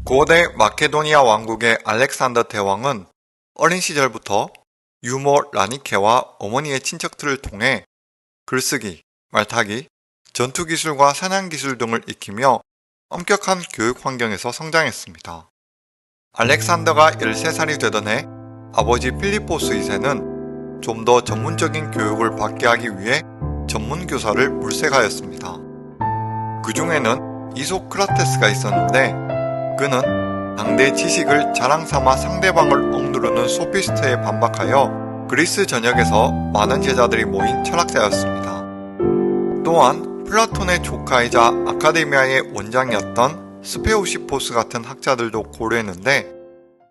고대 마케도니아 왕국의 알렉산더 대왕은 어린 시절부터 유모 라니케와 어머니의 친척들을 통해 글쓰기, 말타기, 전투기술과 사냥기술 등을 익히며 엄격한 교육 환경에서 성장했습니다. 알렉산더가 13살이 되던 해 아버지 필리포스 2세는 좀 더 전문적인 교육을 받게 하기 위해 전문교사를 물색하였습니다. 그 중에는 이소크라테스가 있었는데 그는 당대 지식을 자랑삼아 상대방을 억누르는 소피스트에 반박하여 그리스 전역에서 많은 제자들이 모인 철학자였습니다. 또한 플라톤의 조카이자 아카데미아의 원장이었던 스페오시포스 같은 학자들도 고려했는데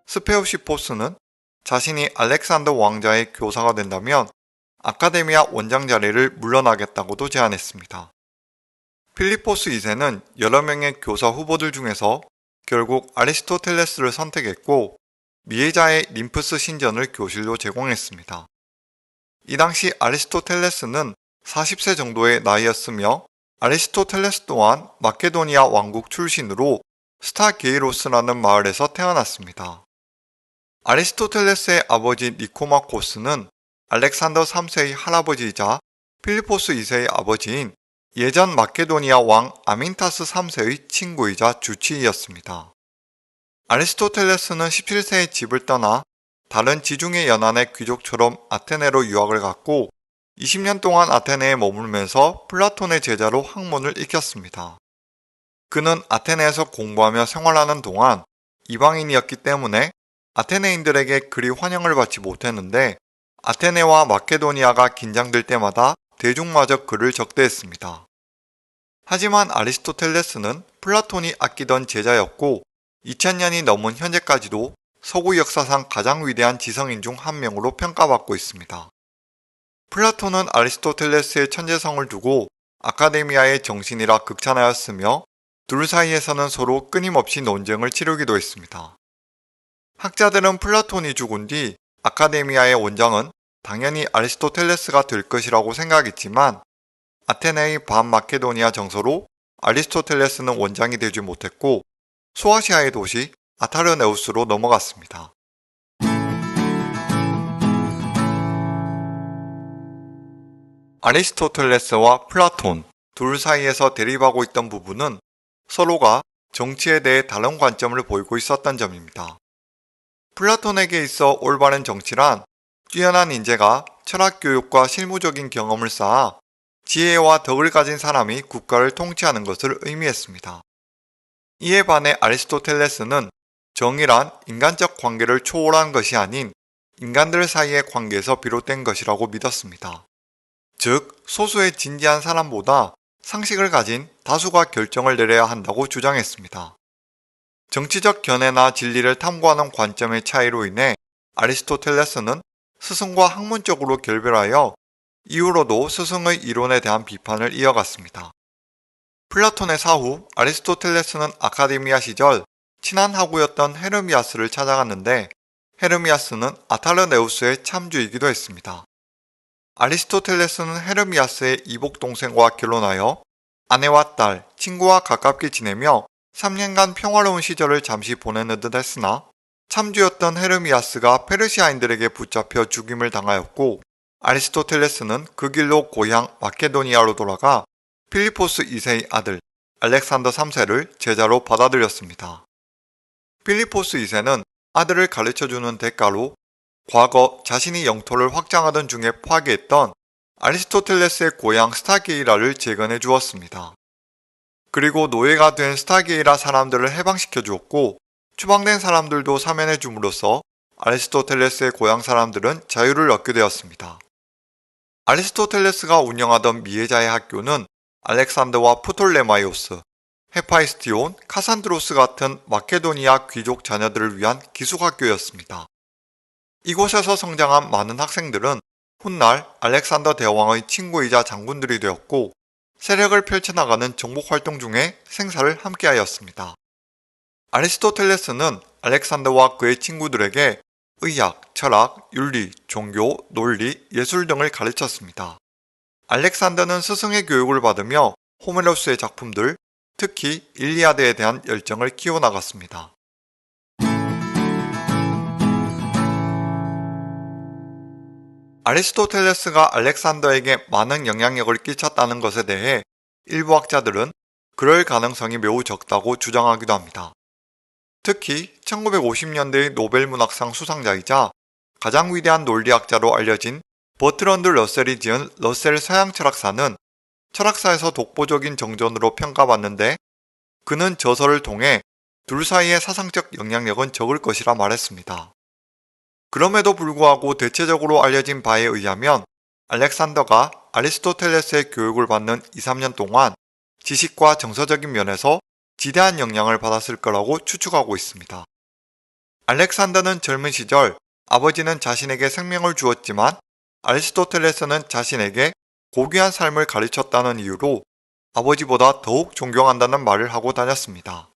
스페오시포스는 자신이 알렉산더 왕자의 교사가 된다면 아카데미아 원장 자리를 물러나겠다고도 제안했습니다. 필리포스 2세는 여러 명의 교사 후보들 중에서 결국 아리스토텔레스를 선택했고 미해자의 림프스 신전을 교실로 제공했습니다. 이 당시 아리스토텔레스는 40세 정도의 나이였으며 아리스토텔레스 또한 마케도니아 왕국 출신으로 스타게이로스라는 마을에서 태어났습니다. 아리스토텔레스의 아버지 니코마코스는 알렉산더 3세의 할아버지이자 필리포스 2세의 아버지인 예전 마케도니아 왕 아민타스 3세의 친구이자 주치의였습니다. 아리스토텔레스는 17세에 집을 떠나 다른 지중해 연안의 귀족처럼 아테네로 유학을 갔고 20년 동안 아테네에 머물면서 플라톤의 제자로 학문을 익혔습니다. 그는 아테네에서 공부하며 생활하는 동안 이방인이었기 때문에 아테네인들에게 그리 환영을 받지 못했는데 아테네와 마케도니아가 긴장될 때마다 대중마저 그를 적대했습니다. 하지만 아리스토텔레스는 플라톤이 아끼던 제자였고 2000년이 넘은 현재까지도 서구 역사상 가장 위대한 지성인 중 한 명으로 평가받고 있습니다. 플라톤은 아리스토텔레스의 천재성을 두고 아카데미아의 정신이라 극찬하였으며 둘 사이에서는 서로 끊임없이 논쟁을 치르기도 했습니다. 학자들은 플라톤이 죽은 뒤 아카데미아의 원장은 당연히 아리스토텔레스가 될 것이라고 생각했지만 아테네의 반마케도니아 정서로 아리스토텔레스는 원장이 되지 못했고 소아시아의 도시 아타르네우스로 넘어갔습니다. 아리스토텔레스와 플라톤 둘 사이에서 대립하고 있던 부분은 서로가 정치에 대해 다른 관점을 보이고 있었던 점입니다. 플라톤에게 있어 올바른 정치란 뛰어난 인재가 철학 교육과 실무적인 경험을 쌓아 지혜와 덕을 가진 사람이 국가를 통치하는 것을 의미했습니다. 이에 반해 아리스토텔레스는 정의란 인간적 관계를 초월한 것이 아닌 인간들 사이의 관계에서 비롯된 것이라고 믿었습니다. 즉, 소수의 진지한 사람보다 상식을 가진 다수가 결정을 내려야 한다고 주장했습니다. 정치적 견해나 진리를 탐구하는 관점의 차이로 인해 아리스토텔레스는 스승과 학문적으로 결별하여 이후로도 스승의 이론에 대한 비판을 이어갔습니다. 플라톤의 사후 아리스토텔레스는 아카데미아 시절 친한 하구였던 헤르미아스를 찾아갔는데 헤르미아스는 아타르네우스의 참주이기도 했습니다. 아리스토텔레스는 헤르미아스의 이복 동생과 결혼하여 아내와 딸, 친구와 가깝게 지내며 3년간 평화로운 시절을 잠시 보내는 듯 했으나 참주였던 헤르미아스가 페르시아인들에게 붙잡혀 죽임을 당하였고 아리스토텔레스는 그 길로 고향 마케도니아로 돌아가 필리포스 2세의 아들 알렉산더 3세를 제자로 받아들였습니다. 필리포스 2세는 아들을 가르쳐주는 대가로 과거 자신이 영토를 확장하던 중에 파괴했던 아리스토텔레스의 고향 스타게이라를 재건해 주었습니다. 그리고 노예가 된 스타게이라 사람들을 해방시켜 주었고 추방된 사람들도 사면해 줌으로써 아리스토텔레스의 고향 사람들은 자유를 얻게 되었습니다. 아리스토텔레스가 운영하던 미해자의 학교는 알렉산더와 프톨레마이오스, 헤파이스티온, 카산드로스 같은 마케도니아 귀족 자녀들을 위한 기숙학교였습니다. 이곳에서 성장한 많은 학생들은 훗날 알렉산더 대왕의 친구이자 장군들이 되었고 세력을 펼쳐나가는 정복활동 중에 생사를 함께하였습니다. 아리스토텔레스는 알렉산더와 그의 친구들에게 의학, 철학, 윤리, 종교, 논리, 예술 등을 가르쳤습니다. 알렉산더는 스승의 교육을 받으며 호메로스의 작품들, 특히 일리아드에 대한 열정을 키워나갔습니다. 아리스토텔레스가 알렉산더에게 많은 영향력을 끼쳤다는 것에 대해 일부 학자들은 그럴 가능성이 매우 적다고 주장하기도 합니다. 특히 1950년대의 노벨문학상 수상자이자 가장 위대한 논리학자로 알려진 버트런드 러셀이 지은 러셀 서양 철학사는 철학사에서 독보적인 정전으로 평가받는데 그는 저서를 통해 둘 사이의 사상적 영향력은 적을 것이라 말했습니다. 그럼에도 불구하고 대체적으로 알려진 바에 의하면 알렉산더가 아리스토텔레스의 교육을 받는 2, 3년 동안 지식과 정서적인 면에서 지대한 영향을 받았을 거라고 추측하고 있습니다. 알렉산더는 젊은 시절 아버지는 자신에게 생명을 주었지만 아리스토텔레스는 자신에게 고귀한 삶을 가르쳤다는 이유로 아버지보다 더욱 존경한다는 말을 하고 다녔습니다.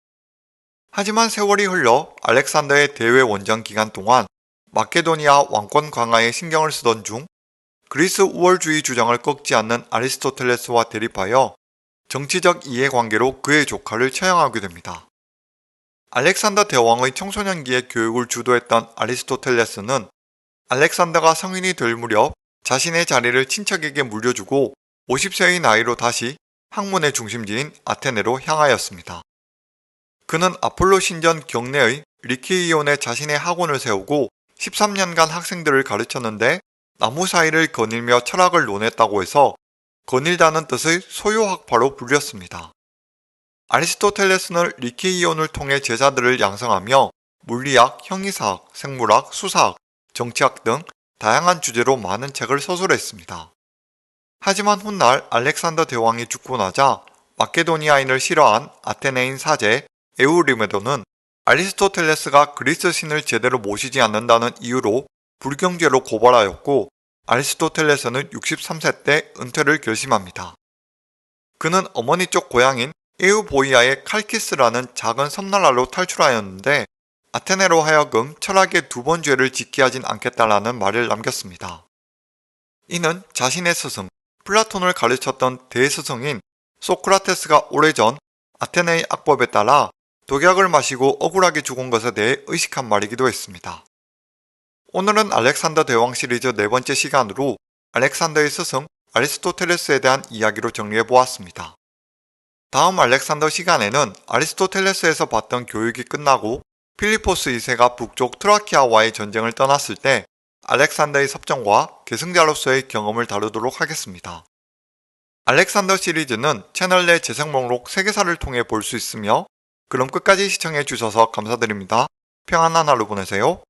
하지만 세월이 흘러 알렉산더의 대외 원정 기간 동안 마케도니아 왕권 강화에 신경을 쓰던 중 그리스 우월주의 주장을 꺾지 않는 아리스토텔레스와 대립하여 정치적 이해관계로 그의 조카를 처형하게 됩니다. 알렉산더 대왕의 청소년기의 교육을 주도했던 아리스토텔레스는 알렉산더가 성인이 될 무렵 자신의 자리를 친척에게 물려주고 50세의 나이로 다시 학문의 중심지인 아테네로 향하였습니다. 그는 아폴로 신전 경내의 리케이온에 자신의 학원을 세우고 13년간 학생들을 가르쳤는데 나무 사이를 거닐며 철학을 논했다고 해서 거닐다는 뜻의 소요학파로 불렸습니다. 아리스토텔레스는 리케이온을 통해 제자들을 양성하며 물리학, 형이사학, 생물학, 수사학, 정치학 등 다양한 주제로 많은 책을 서술했습니다. 하지만 훗날 알렉산더 대왕이 죽고 나자 마케도니아인을 싫어한 아테네인 사제 에우리메도는 아리스토텔레스가 그리스 신을 제대로 모시지 않는다는 이유로 불경죄로 고발하였고 아리스토텔레스는 63세 때 은퇴를 결심합니다. 그는 어머니 쪽 고향인 에우보이아의 칼키스라는 작은 섬나라로 탈출하였는데 아테네로 하여금 철학의 2번 죄를 짓게 하진 않겠다라는 말을 남겼습니다. 이는 자신의 스승 플라톤을 가르쳤던 대스승인 소크라테스가 오래전 아테네의 악법에 따라 독약을 마시고 억울하게 죽은 것에 대해 의식한 말이기도 했습니다. 오늘은 알렉산더 대왕 시리즈 4번째 시간으로 알렉산더의 스승 아리스토텔레스에 대한 이야기로 정리해보았습니다. 다음 알렉산더 시간에는 아리스토텔레스에서 받던 교육이 끝나고 필리포스 2세가 북쪽 트라키아와의 전쟁을 떠났을 때 알렉산더의 섭정과 계승자로서의 경험을 다루도록 하겠습니다. 알렉산더 시리즈는 채널 내 재생 목록 3개사를 통해 볼 수 있으며 그럼 끝까지 시청해주셔서 감사드립니다. 평안한 하루 보내세요.